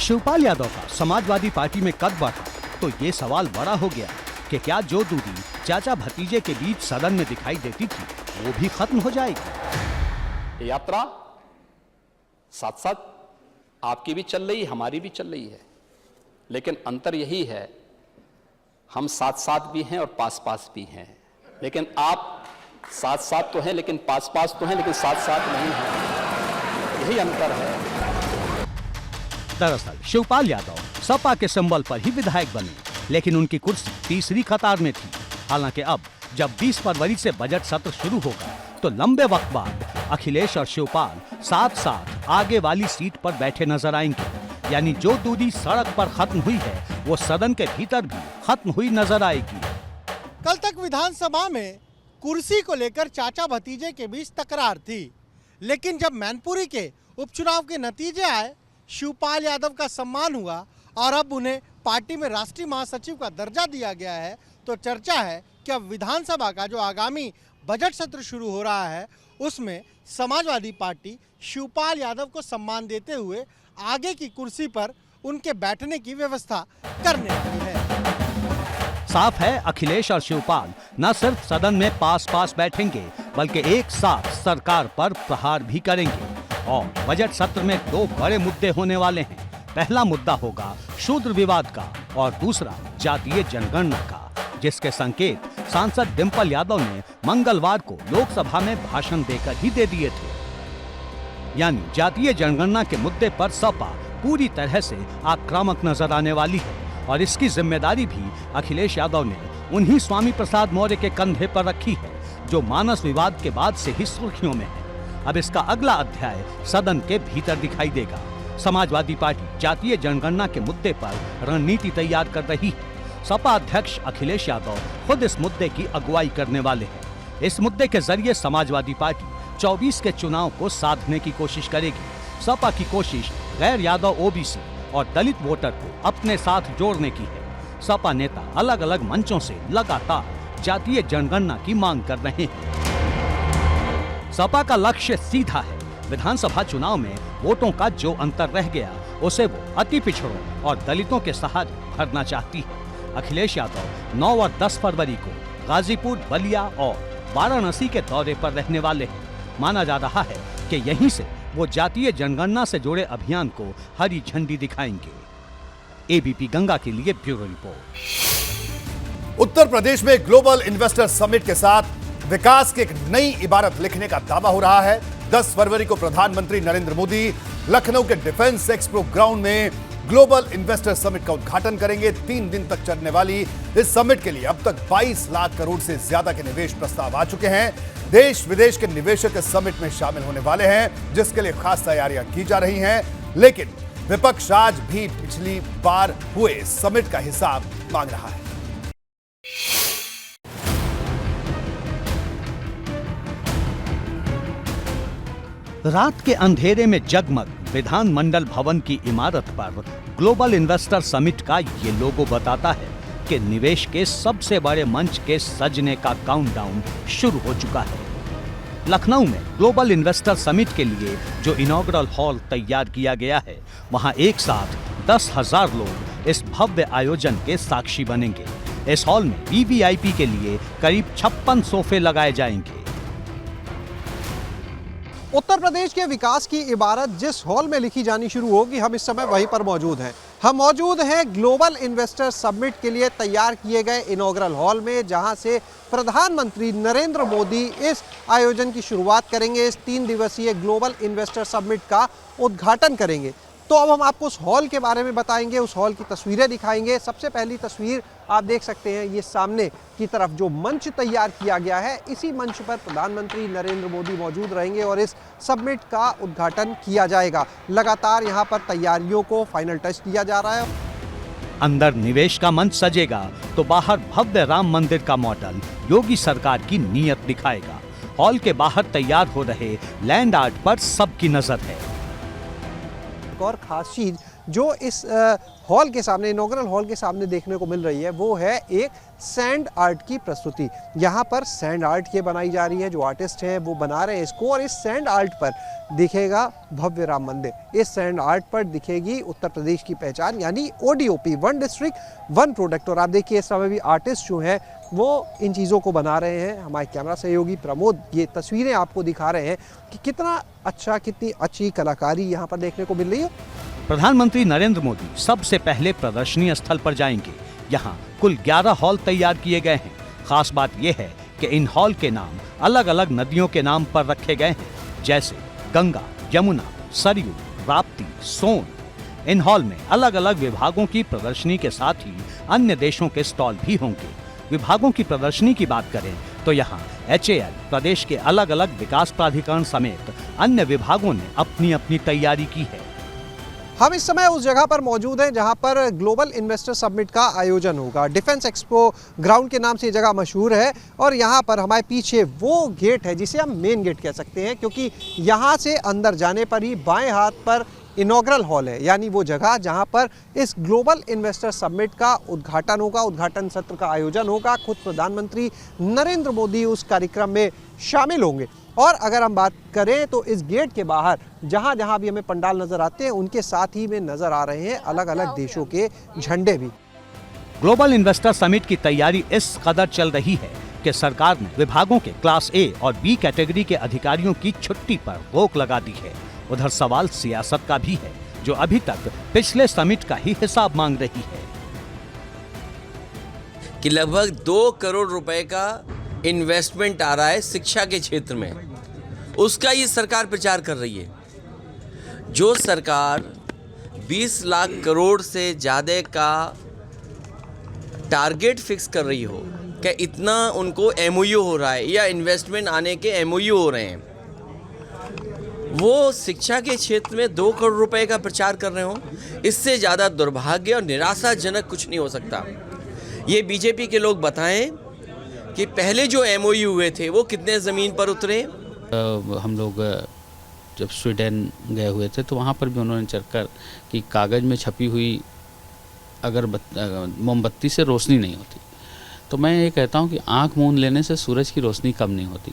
Speaker 2: शिवपाल यादव का समाजवादी पार्टी में कद बढ़ा तो ये सवाल बड़ा हो गया कि क्या जो दूरी चाचा भतीजे के बीच सदन में दिखाई देती थी वो भी खत्म हो जाएगी।
Speaker 23: यात्रा साथ साथ आपकी भी चल रही, हमारी भी चल रही है, लेकिन अंतर यही है हम साथ साथ भी हैं और पास पास भी हैं। लेकिन आप साथ साथ तो हैं लेकिन पास पास तो हैं लेकिन साथ साथ नहीं हैं, यही अंतर है।
Speaker 2: दरअसल शिवपाल यादव सपा के सिंबल पर ही विधायक बने, लेकिन उनकी कुर्सी तीसरी कतार में थी। हालांकि अब जब 20 फरवरी से बजट सत्र शुरू होगा तो लंबे वक्त बाद अखिलेश और शिवपाल साथ साथ आगे वाली सीट पर बैठे नजर आएंगे। यानी जो दूरी सड़क पर खत्म हुई है वो सदन के भीतर भी खत्म हुई नजर आएगी।
Speaker 24: कल तक विधानसभा में कुर्सी को लेकर चाचा भतीजे के बीच तकरार थी, लेकिन जब मैनपुरी के उपचुनाव के नतीजे आए, शिवपाल यादव का सम्मान हुआ और अब उन्हें पार्टी में राष्ट्रीय महासचिव का दर्जा दिया गया है, तो चर्चा है कि अब विधानसभा का जो आगामी बजट सत्र शुरू हो रहा है उसमें समाजवादी पार्टी शिवपाल यादव को सम्मान देते हुए आगे की कुर्सी पर उनके बैठने की व्यवस्था करने वाली है।
Speaker 2: साफ है अखिलेश और शिवपाल न सिर्फ सदन में पास पास बैठेंगे बल्कि एक साथ सरकार पर प्रहार भी करेंगे। और बजट सत्र में दो बड़े मुद्दे होने वाले हैं। पहला मुद्दा होगा शूद्र विवाद का और दूसरा जातीय जनगणना का, जिसके संकेत सांसद डिंपल यादव ने मंगलवार को लोकसभा में भाषण देकर ही दे दिए थे। यानी जातीय जनगणना के मुद्दे पर सपा पूरी तरह से आक्रामक नजर आने वाली है और इसकी जिम्मेदारी भी अखिलेश यादव ने उन्हीं स्वामी प्रसाद मौर्य के कंधे पर रखी है, जो मानस विवाद के बाद से ही सुर्खियों में है। अब इसका अगला अध्याय सदन के भीतर दिखाई देगा। समाजवादी पार्टी जातीय जनगणना के मुद्दे पर रणनीति तैयार कर रही है सपा अध्यक्ष अखिलेश यादव खुद इस मुद्दे की अगुवाई करने वाले हैं। इस मुद्दे के जरिए समाजवादी पार्टी 24 के चुनाव को साधने की कोशिश करेगी। सपा की कोशिश गैर यादव ओबीसी और दलित वोटर को अपने साथ जोड़ने की है। सपा नेता अलग अलग मंचों से लगातार जातीय जनगणना की मांग कर रहे हैं। सपा का लक्ष्य सीधा है, विधानसभा चुनाव में वोटों का जो अंतर रह गया उसे वो अति पिछड़ों और दलितों के सहारे भरना चाहती है। अखिलेश यादव 9 और 10 फरवरी को गाजीपुर, बलिया और वाराणसी के दौरे पर रहने वाले हैं। माना जा रहा है कि यहीं से वो जातीय जनगणना से जुड़े अभियान को हरी झंडी दिखाएंगे। एबीपी गंगा के लिए ब्यूरो रिपोर्ट।
Speaker 1: उत्तर प्रदेश में ग्लोबल इन्वेस्टर समिट के साथ विकास की एक नई इबारत लिखने का दावा हो रहा है। 10 फरवरी को प्रधानमंत्री नरेंद्र मोदी लखनऊ के डिफेंस एक्सपो ग्राउंड में ग्लोबल इन्वेस्टर समिट का उद्घाटन करेंगे। 3 दिन तक चलने वाली इस समिट के लिए अब तक 22 लाख करोड़ से ज्यादा के निवेश प्रस्ताव आ चुके हैं। देश विदेश के निवेशक इस समिट में शामिल होने वाले हैं, जिसके लिए खास तैयारियां की जा रही हैं। लेकिन विपक्ष आज भी पिछली बार हुए समिट का हिसाब मांग रहा है।
Speaker 2: रात के अंधेरे में जगमग विधानमंडल भवन की इमारत पर ग्लोबल इन्वेस्टर समिट का ये लोगो बताता है कि निवेश के सबसे बड़े मंच के सजने का काउंटडाउन शुरू हो चुका है। लखनऊ में ग्लोबल इन्वेस्टर समिट के लिए जो इनॉग्रल हॉल तैयार किया गया है, वहां एक साथ 10,000 लोग इस भव्य आयोजन के साक्षी बनेंगे। इस हॉल में वीवीआईपी के लिए करीब 56 सोफे लगाए जाएंगे।
Speaker 24: उत्तर प्रदेश के विकास की इबारत जिस हॉल में लिखी जानी शुरू होगी, हम इस समय वहीं पर मौजूद हैं। हम मौजूद हैं ग्लोबल इन्वेस्टर समिट के लिए तैयार किए गए इनॉग्रल हॉल में, जहां से प्रधानमंत्री नरेंद्र मोदी इस आयोजन की शुरुआत करेंगे। इस 3 दिवसीय ग्लोबल इन्वेस्टर समिट का उद्घाटन करेंगे। तो अब हम आपको उस हॉल के बारे में बताएंगे, उस हॉल की तस्वीरें दिखाएंगे। सबसे पहली तस्वीर आप देख सकते हैं, ये सामने की तरफ जो मंच तैयार किया गया है, इसी मंच पर प्रधानमंत्री नरेंद्र मोदी मौजूद रहेंगे और इस समिट का उद्घाटन किया जाएगा। लगातार यहाँ पर तैयारियों को फाइनल टच दिया जा रहा है।
Speaker 2: अंदर निवेश का मंच सजेगा तो बाहर भव्य राम मंदिर का मॉडल योगी सरकार की नीयत दिखाएगा। हॉल के बाहर तैयार हो रहे लैंड आर्ट पर सबकी नजर है।
Speaker 24: और खास चीज जो इस हॉल के सामने, इनॉग्रल हॉल के सामने देखने को मिल रही है, वो है एक सैंड आर्ट की प्रस्तुति। यहाँ पर सैंड आर्ट ये बनाई जा रही है, जो आर्टिस्ट हैं वो बना रहे हैं इसको, और इस सैंड आर्ट पर दिखेगा भव्य राम मंदिर। इस सैंड आर्ट पर दिखेगी उत्तर प्रदेश की पहचान, यानी ODOP, 1 डिस्ट्रिक्ट 1 प्रोडक्ट। और आप देखिए इस समय भी आर्टिस्ट जो हैं वो इन चीज़ों को बना रहे हैं। हमारे कैमरा सहयोगी प्रमोद ये तस्वीरें आपको दिखा रहे हैं कि कितना अच्छा, कितनी अच्छी कलाकारी यहाँ पर देखने को मिल रही है।
Speaker 2: प्रधानमंत्री नरेंद्र मोदी सबसे पहले प्रदर्शनी स्थल पर जाएंगे। यहाँ कुल 11 हॉल तैयार किए गए हैं। खास बात यह है कि इन हॉल के नाम अलग अलग नदियों के नाम पर रखे गए हैं, जैसे गंगा, यमुना, सरयू, राप्ती, सोन। इन हॉल में अलग अलग विभागों की प्रदर्शनी के साथ ही अन्य देशों के स्टॉल भी होंगे। विभागों की प्रदर्शनी की बात करें तो यहाँ HAL, प्रदेश के अलग अलग विकास प्राधिकरण समेत अन्य विभागों ने अपनी अपनी तैयारी की है।
Speaker 24: हम इस समय उस जगह पर मौजूद हैं जहां पर ग्लोबल इन्वेस्टर समिट का आयोजन होगा। डिफेंस एक्सपो ग्राउंड के नाम से ये जगह मशहूर है, और यहां पर हमारे पीछे वो गेट है जिसे हम मेन गेट कह सकते हैं, क्योंकि यहां से अंदर जाने पर ही बाएं हाथ पर इनॉग्रल हॉल है, यानी वो जगह जहां पर इस ग्लोबल इन्वेस्टर समिट का उद्घाटन होगा, उद्घाटन सत्र का आयोजन होगा। खुद प्रधानमंत्री नरेंद्र मोदी उस कार्यक्रम में शामिल होंगे। और अगर हम बात करें तो इस गेट के बाहर जहां जहां भी हमें पंडाल नजर आते हैं, उनके साथ ही में नजर आ रहे हैं अलग अलग देशों के झंडे भी।
Speaker 2: ग्लोबल इन्वेस्टर समिट की तैयारी इस कदर चल रही है कि सरकार ने विभागों के क्लास A और B कैटेगरी के अधिकारियों की छुट्टी पर रोक लगा दी है। उधर सवाल सियासत का भी है, जो अभी तक पिछले समिट का ही हिसाब मांग रही है।
Speaker 7: कि लगभग 2 करोड़ रुपए का इन्वेस्टमेंट आ रहा है शिक्षा के क्षेत्र में, उसका ये सरकार प्रचार कर रही है। जो सरकार 20 लाख करोड़ से ज़्यादा का टारगेट फिक्स कर रही हो, क्या इतना उनको MOU हो रहा है या इन्वेस्टमेंट आने के MOU हो रहे हैं, वो शिक्षा के क्षेत्र में 2 करोड़ रुपए का प्रचार कर रहे हो, इससे ज़्यादा दुर्भाग्य और निराशाजनक कुछ नहीं हो सकता। ये बीजेपी के लोग बताएं कि पहले जो एमओयू हुए थे वो कितने ज़मीन पर उतरे।
Speaker 3: हम लोग जब स्वीडन गए हुए थे तो वहाँ पर भी उन्होंने चक्कर कि कागज़ में छपी हुई अगर मोमबत्ती से रोशनी नहीं होती, तो मैं ये कहता हूँ कि आँख मूंद लेने से सूरज की रोशनी कम नहीं होती।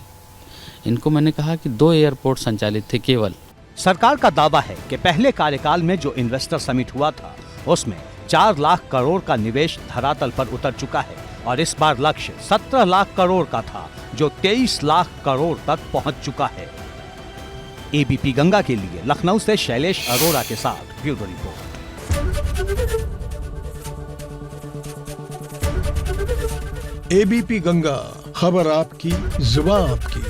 Speaker 3: इनको मैंने कहा कि 2 एयरपोर्ट संचालित थे केवल।
Speaker 2: सरकार का दावा है कि पहले कार्यकाल में जो इन्वेस्टर समिट हुआ था उसमें 4 लाख करोड़ का निवेश धरातल पर उतर चुका है और इस बार लक्ष्य 17 लाख करोड़ का था जो 23 लाख करोड़ तक पहुंच चुका है। एबीपी गंगा के लिए लखनऊ से शैलेश अरोड़ा के साथ ब्यूरो रिपोर्ट।
Speaker 5: एबीपी गंगा, खबर आपकी, जुबान आपकी।